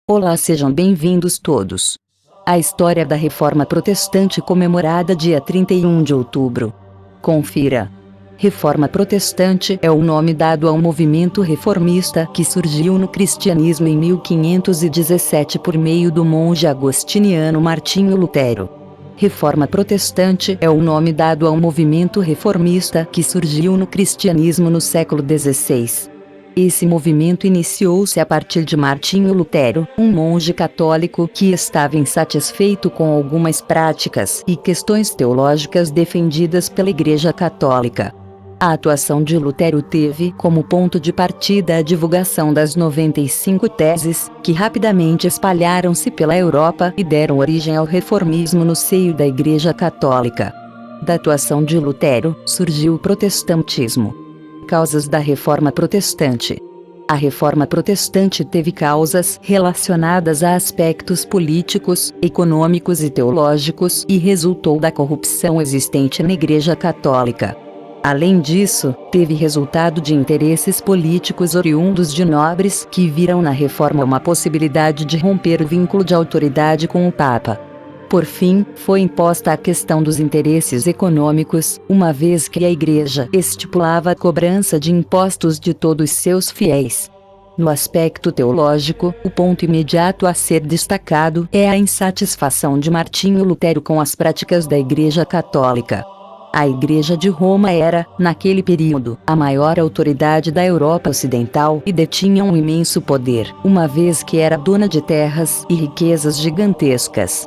Olá, sejam bem-vindos todos. A história da Reforma Protestante comemorada dia 31 de outubro. Confira. Reforma Protestante é o nome dado ao movimento reformista que surgiu no cristianismo em 1517 por meio do monge agostiniano Martinho Lutero. Reforma Protestante é o nome dado ao movimento reformista que surgiu no cristianismo no século XVI. Esse movimento iniciou-se a partir de Martinho Lutero, um monge católico que estava insatisfeito com algumas práticas e questões teológicas defendidas pela Igreja Católica. A atuação de Lutero teve como ponto de partida a divulgação das 95 teses, que rapidamente espalharam-se pela Europa e deram origem ao reformismo no seio da Igreja Católica. Da atuação de Lutero, surgiu o protestantismo. Causas da Reforma Protestante. A Reforma Protestante teve causas relacionadas a aspectos políticos, econômicos e teológicos e resultou da corrupção existente na Igreja Católica. Além disso, teve resultado de interesses políticos oriundos de nobres que viram na reforma uma possibilidade de romper o vínculo de autoridade com o Papa. Por fim, foi imposta a questão dos interesses econômicos, uma vez que a Igreja estipulava a cobrança de impostos de todos seus fiéis. No aspecto teológico, o ponto imediato a ser destacado é a insatisfação de Martinho Lutero com as práticas da Igreja Católica. A Igreja de Roma era, naquele período, a maior autoridade da Europa Ocidental e detinha um imenso poder, uma vez que era dona de terras e riquezas gigantescas.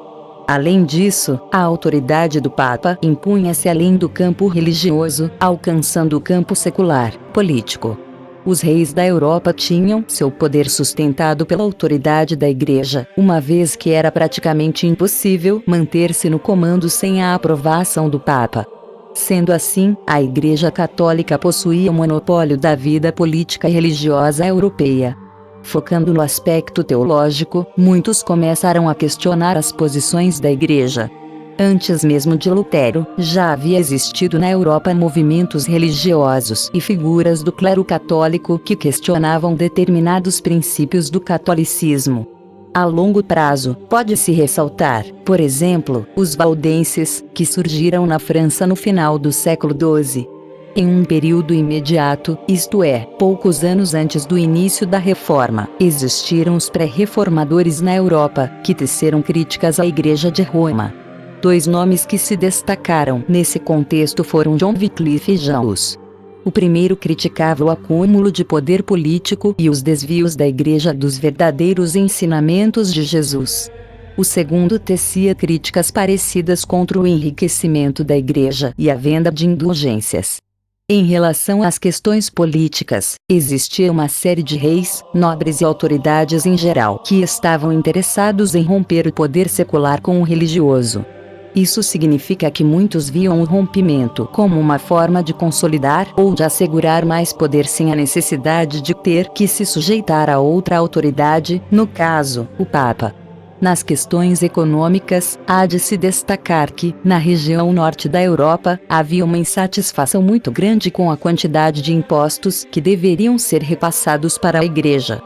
Além disso, a autoridade do Papa impunha-se além do campo religioso, alcançando o campo secular, político. Os reis da Europa tinham seu poder sustentado pela autoridade da Igreja, uma vez que era praticamente impossível manter-se no comando sem a aprovação do Papa. Sendo assim, a Igreja Católica possuía o monopólio da vida política e religiosa europeia. Focando no aspecto teológico, muitos começaram a questionar as posições da Igreja. Antes mesmo de Lutero, já havia existido na Europa movimentos religiosos e figuras do clero católico que questionavam determinados princípios do catolicismo. A longo prazo, pode-se ressaltar, por exemplo, os valdenses, que surgiram na França no final do século XII. Em um período imediato, isto é, poucos anos antes do início da Reforma, existiram os pré-reformadores na Europa, que teceram críticas à Igreja de Roma. Dois nomes que se destacaram nesse contexto foram John Wycliffe e Jean Hus. O primeiro criticava o acúmulo de poder político e os desvios da Igreja dos verdadeiros ensinamentos de Jesus. O segundo tecia críticas parecidas contra o enriquecimento da Igreja e a venda de indulgências. Em relação às questões políticas, existia uma série de reis, nobres e autoridades em geral que estavam interessados em romper o poder secular com o religioso. Isso significa que muitos viam o rompimento como uma forma de consolidar ou de assegurar mais poder sem a necessidade de ter que se sujeitar a outra autoridade, no caso, o Papa. Nas questões econômicas, há de se destacar que, na região norte da Europa, havia uma insatisfação muito grande com a quantidade de impostos que deveriam ser repassados para a Igreja.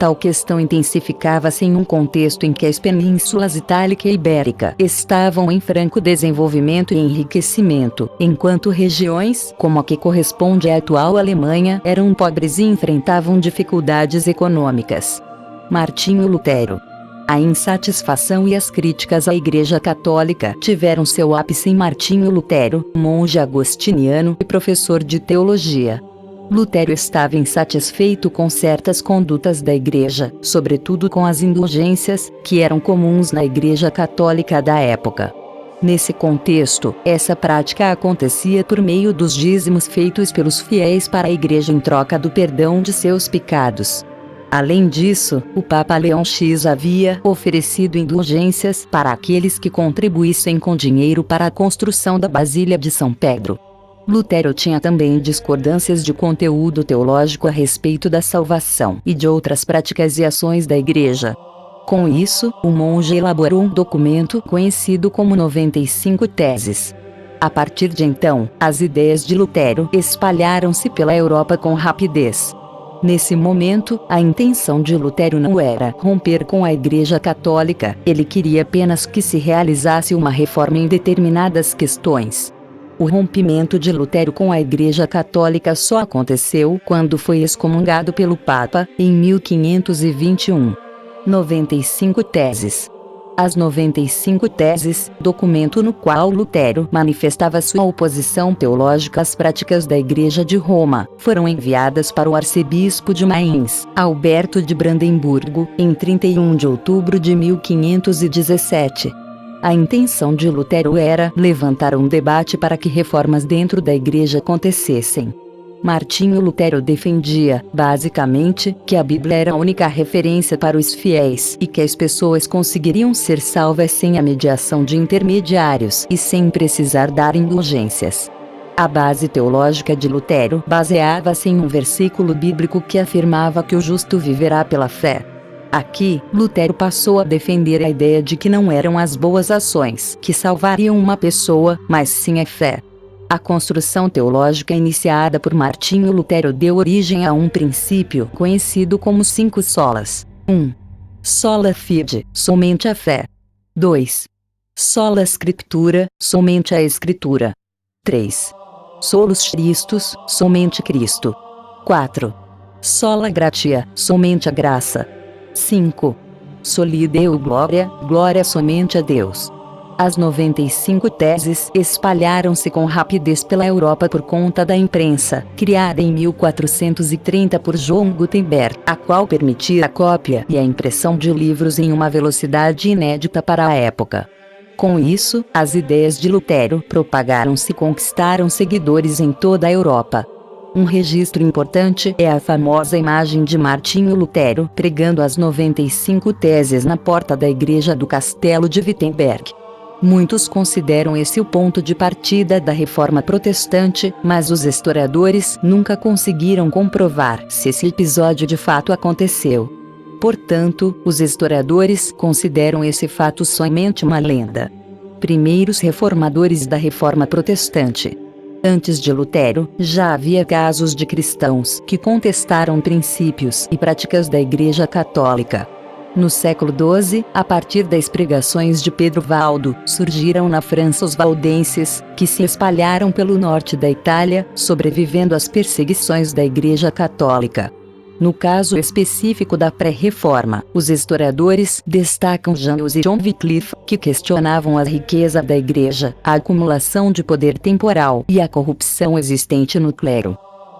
Tal questão intensificava-se em um contexto em que as penínsulas Itálica e Ibérica estavam em franco desenvolvimento e enriquecimento, enquanto regiões, como a que corresponde à atual Alemanha, eram pobres e enfrentavam dificuldades econômicas. Martinho Lutero. A insatisfação e as críticas à Igreja Católica tiveram seu ápice em Martinho Lutero, monge agostiniano e professor de teologia. Lutero estava insatisfeito com certas condutas da Igreja, sobretudo com as indulgências, que eram comuns na Igreja Católica da época. Nesse contexto, essa prática acontecia por meio dos dízimos feitos pelos fiéis para a Igreja em troca do perdão de seus pecados. Além disso, o Papa Leão X havia oferecido indulgências para aqueles que contribuíssem com dinheiro para a construção da Basílica de São Pedro. Lutero tinha também discordâncias de conteúdo teológico a respeito da salvação e de outras práticas e ações da Igreja. Com isso, o monge elaborou um documento conhecido como 95 Teses. A partir de então, as ideias de Lutero espalharam-se pela Europa com rapidez. Nesse momento, a intenção de Lutero não era romper com a Igreja Católica, ele queria apenas que se realizasse uma reforma em determinadas questões. O rompimento de Lutero com a Igreja Católica só aconteceu quando foi excomungado pelo Papa, em 1521. 95 teses. As 95 teses, documento no qual Lutero manifestava sua oposição teológica às práticas da Igreja de Roma, foram enviadas para o arcebispo de Mainz, Alberto de Brandemburgo, em 31 de outubro de 1517. A intenção de Lutero era levantar um debate para que reformas dentro da Igreja acontecessem. Martinho Lutero defendia, basicamente, que a Bíblia era a única referência para os fiéis e que as pessoas conseguiriam ser salvas sem a mediação de intermediários e sem precisar dar indulgências. A base teológica de Lutero baseava-se em um versículo bíblico que afirmava que o justo viverá pela fé. Aqui, Lutero passou a defender a ideia de que não eram as boas ações que salvariam uma pessoa, mas sim a fé. A construção teológica iniciada por Martinho Lutero deu origem a um princípio conhecido como 5 solas. 1. Sola fide, somente a fé. 2. Sola scriptura, somente a Escritura. 3. Solus Christus, somente Cristo. 4. Sola gratia, somente a graça. 5. Soli Deo gloria, glória somente a Deus. As 95 teses espalharam-se com rapidez pela Europa por conta da imprensa, criada em 1430 por Johann Gutenberg, a qual permitia a cópia e a impressão de livros em uma velocidade inédita para a época. Com isso, as ideias de Lutero propagaram-se e conquistaram seguidores em toda a Europa. Um registro importante é a famosa imagem de Martinho Lutero pregando as 95 teses na porta da igreja do Castelo de Wittenberg. Muitos consideram esse o ponto de partida da Reforma Protestante, mas os historiadores nunca conseguiram comprovar se esse episódio de fato aconteceu. Portanto, os historiadores consideram esse fato somente uma lenda. Primeiros reformadores da Reforma Protestante. Antes de Lutero, já havia casos de cristãos que contestaram princípios e práticas da Igreja Católica. No século XII, a partir das pregações de Pedro Valdo, surgiram na França os valdenses, que se espalharam pelo norte da Itália, sobrevivendo às perseguições da Igreja Católica. No caso específico da pré-reforma, os historiadores destacam Jean Hus e John Wycliffe, que questionavam a riqueza da Igreja, a acumulação de poder temporal e a corrupção existente no clero.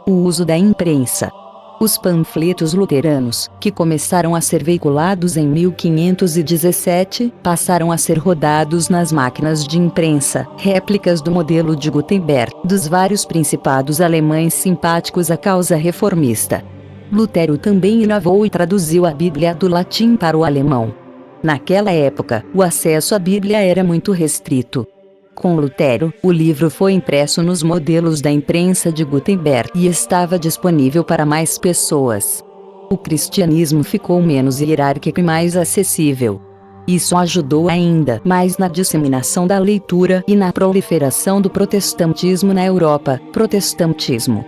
O uso da imprensa. Os panfletos luteranos, que começaram a ser veiculados em 1517, passaram a ser rodados nas máquinas de imprensa, réplicas do modelo de Gutenberg, dos vários principados alemães simpáticos à causa reformista. Lutero também inovou e traduziu a Bíblia do latim para o alemão. Naquela época, o acesso à Bíblia era muito restrito. Com Lutero, o livro foi impresso nos modelos da imprensa de Gutenberg e estava disponível para mais pessoas. O cristianismo ficou menos hierárquico e mais acessível. Isso ajudou ainda mais na disseminação da leitura e na proliferação do protestantismo na Europa. Protestantismo.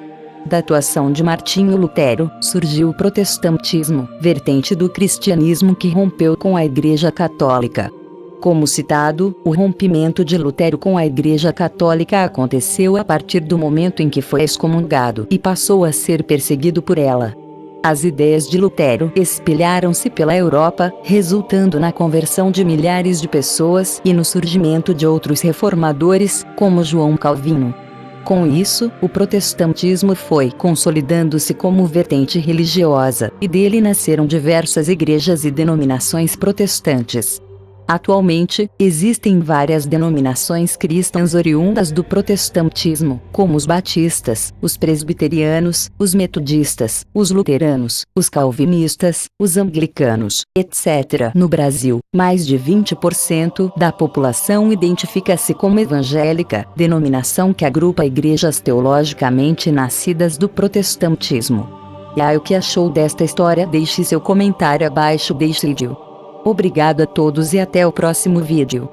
Da atuação de Martinho Lutero, surgiu o protestantismo, vertente do cristianismo que rompeu com a Igreja Católica. Como citado, o rompimento de Lutero com a Igreja Católica aconteceu a partir do momento em que foi excomungado e passou a ser perseguido por ela. As ideias de Lutero espalharam-se pela Europa, resultando na conversão de milhares de pessoas e no surgimento de outros reformadores, como João Calvino. Com isso, o protestantismo foi consolidando-se como vertente religiosa, e dele nasceram diversas igrejas e denominações protestantes. Atualmente, existem várias denominações cristãs oriundas do protestantismo, como os batistas, os presbiterianos, os metodistas, os luteranos, os calvinistas, os anglicanos, etc. No Brasil, mais de 20% da população identifica-se como evangélica, denominação que agrupa igrejas teologicamente nascidas do protestantismo. E aí, o que achou desta história? Deixe seu comentário abaixo deste vídeo. Obrigado a todos e até o próximo vídeo.